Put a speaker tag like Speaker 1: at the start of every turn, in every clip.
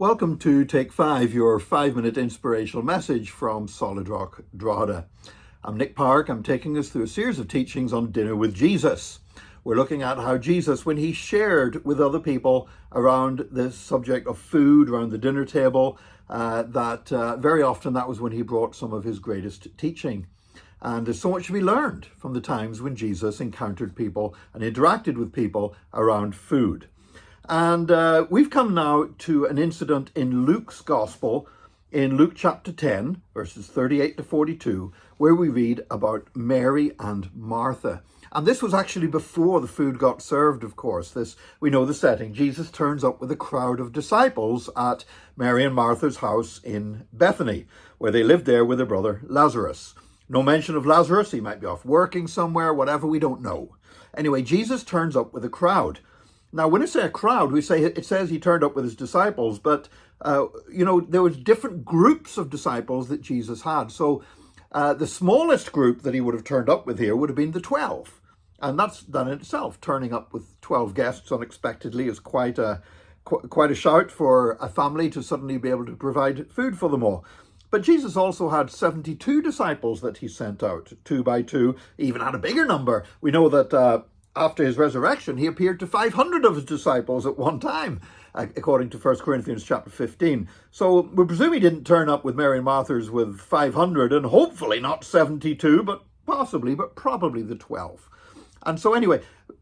Speaker 1: Welcome to Take 5, your 5-minute inspirational message from Solid Rock, Drogheda. I'm Nick Park. I'm taking us through a series of teachings on dinner with Jesus. We're looking at how Jesus, when he shared with other people around the subject of food, around the dinner table, very often that was when he brought some of his greatest teaching. And there's so much to be learned from the times when Jesus encountered people and interacted with people around food. And we've come now to an incident in Luke's Gospel, in Luke chapter 10, verses 38 to 42, where we read about Mary and Martha. And this was actually before the food got served, of course. We know the setting. Jesus turns up with a crowd of disciples at Mary and Martha's house in Bethany, where they lived there with their brother Lazarus. No mention of Lazarus. He might be off working somewhere, whatever, we don't know. Anyway, Jesus turns up with a crowd. Now, when I say a crowd, it says he turned up with his disciples, but, there was different groups of disciples that Jesus had. So the smallest group that he would have turned up with here would have been the 12. And that in itself, turning up with 12 guests unexpectedly is quite a shout for a family to suddenly be able to provide food for them all. But Jesus also had 72 disciples that he sent out, 2 by 2, even had a bigger number. We know that after his resurrection, he appeared to 500 of his disciples at one time, according to 1 Corinthians chapter 15. So we presume he didn't turn up with Mary and Martha's with 500, and hopefully not 72, but probably the 12. And so anyway,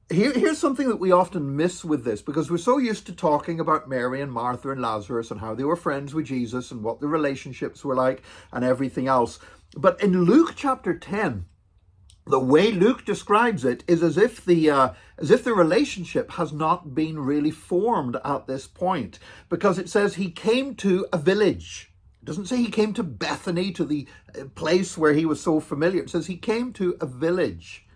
Speaker 1: here's something that we often miss with this, because we're so used to talking about Mary and Martha and Lazarus and how they were friends with Jesus and what the relationships were like and everything else. But in Luke chapter 10, the way Luke describes it is as if the relationship has not been really formed at this point, because it says he came to a village. It doesn't say he came to Bethany, to the place where he was so familiar. It says he came to a village.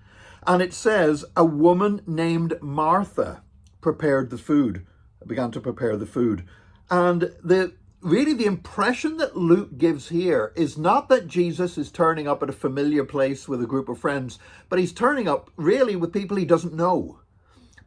Speaker 1: And it says a woman named Martha began to prepare the food. And the impression that Luke gives here is not that Jesus is turning up at a familiar place with a group of friends, but he's turning up really with people he doesn't know.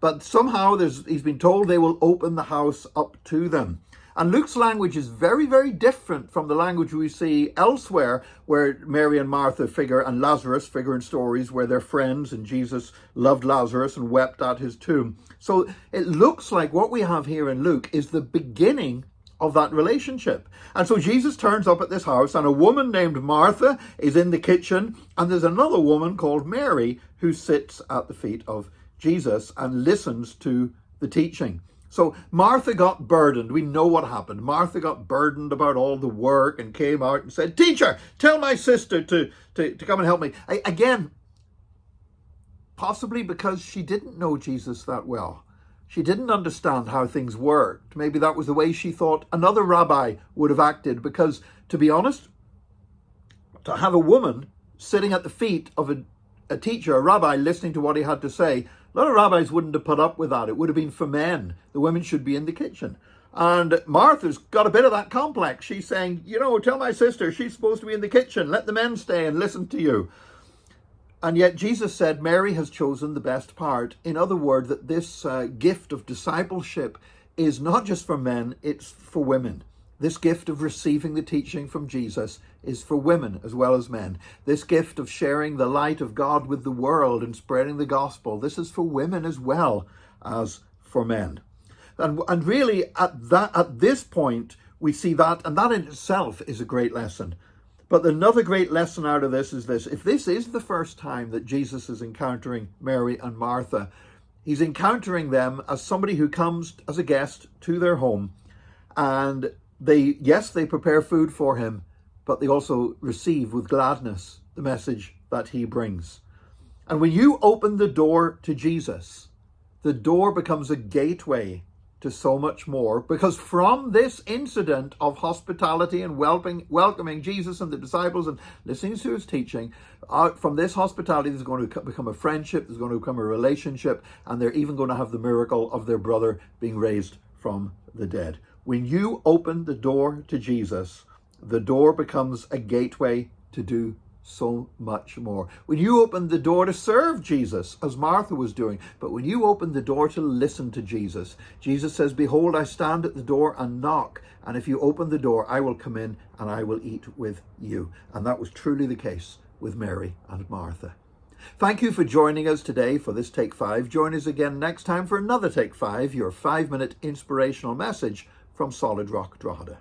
Speaker 1: But somehow he's been told they will open the house up to them. And Luke's language is very, very different from the language we see elsewhere, where Mary and Martha figure and Lazarus figure in stories where they're friends and Jesus loved Lazarus and wept at his tomb. So it looks like what we have here in Luke is the beginning of that relationship. And so Jesus turns up at this house, and a woman named Martha is in the kitchen, and there's another woman called Mary who sits at the feet of Jesus and listens to the teaching. So Martha got burdened. We know what happened. Martha got burdened about all the work and came out and said, "Teacher, tell my sister to come and help me." Again, possibly because she didn't know Jesus that well. She didn't understand how things worked. Maybe that was the way she thought another rabbi would have acted, because, to be honest, to have a woman sitting at the feet of a teacher, a rabbi, listening to what he had to say, a lot of rabbis wouldn't have put up with that. It would have been for men. The women should be in the kitchen. And Martha's got a bit of that complex. She's saying, tell my sister she's supposed to be in the kitchen. Let the men stay and listen to you. And yet Jesus said Mary has chosen the best part. In other words, that this gift of discipleship is not just for men, it's for women. This gift of receiving the teaching from Jesus is for women as well as men. This gift of sharing the light of God with the world and spreading the gospel, this is for women as well as for men. And really at this point, we see that, and that in itself is a great lesson. But another great lesson out of this is this: if this is the first time that Jesus is encountering Mary and Martha, he's encountering them as somebody who comes as a guest to their home, and they prepare food for him, but they also receive with gladness the message that he brings. And when you open the door to Jesus, the door becomes a gateway to so much more, because from this incident of hospitality and welcoming Jesus and the disciples and listening to his teaching, from this hospitality there's going to become a friendship, there's going to become a relationship, and they're even going to have the miracle of their brother being raised from the dead. When you open the door to Jesus, the door becomes a gateway to do so much more. When you opened the door to serve Jesus, as Martha was doing, but when you opened the door to listen to Jesus, Jesus says, behold, I stand at the door and knock, and if you open the door, I will come in and I will eat with you. And that was truly the case with Mary and Martha. Thank you for joining us today for this Take 5. Join us again next time for another Take 5, your 5-minute inspirational message from Solid Rock Drogheda.